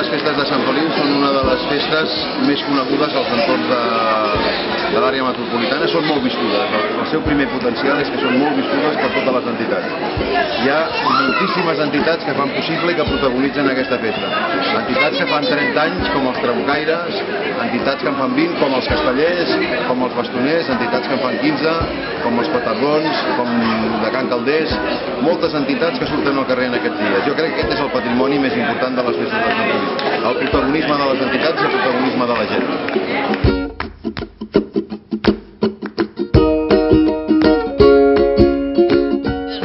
les festes de Sant Feliu són una de les festes més conegudes als entorns de l'àrea metropolitana. Són molt viscudes. El seu primer potencial és que són molt viscudes per totes les entitats. Hi ha moltíssimes entitats que fan possible i que protagonitzen aquesta festa. Entitats que fan 30 anys, com els Trabucaires, entitats que en fan 20, com els Castellers, com els Bastoners, entitats que en fan 15, com els Petardons, com de Can Calders, moltes entitats que surten al carrer en aquests dies. Jo crec que aquest és el patrimoni més important de les festes de Sant Feliu. El protagonisme de les entitats i el protagonisme de la gent.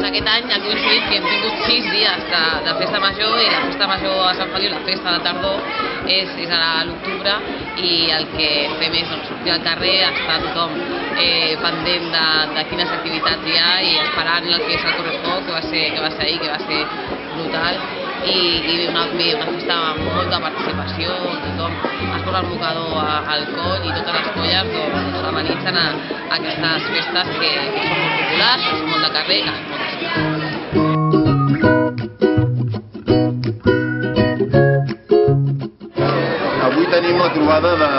Aquest any ha coincidit que hem tingut 6 dies de festa major i la festa major a Sant Feliu, la festa de tardor, és a l'octubre i el que fem és sortir al carrer, estar tothom pendent de quines activitats hi ha i esperant el que és el correfoc, que va ser ahir, que va ser brutal, i una festa amb molta participació, tothom es posa el mocador al coll i totes les colles amenitzen aquestes festes que són molt populars, que són molt de carrer, que són moltes. Avui tenim la trobada de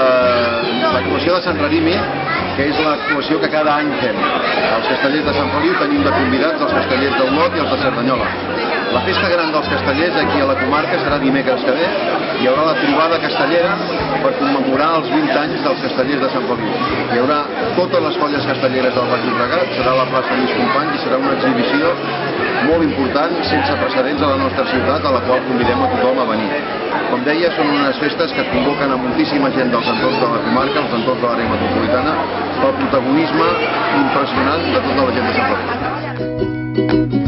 l'actuació de Sant Rarimi, que és l'actuació que cada any fem. Els castellers de Sant Feliu tenim de convidats els castellers d'Olot i els de Cerdanyola. La festa gran dels castellers aquí a la comarca serà dimecres que ve. Hi haurà la trobada castellera per commemorar els 20 anys dels castellers de Sant Feliu. Hi haurà totes les colles castelleres del Baix Llobregat, serà a la plaça Lluís Companys i serà una exhibició molt important, sense precedents a la nostra ciutat, a la qual convidem a tothom a venir. Com deia, són unes festes que convoquen a moltíssima gent dels entorns de la comarca, els entorns de l'àrea metropolitana, pel protagonisme impressionant de tota la gent de Sant Feliu.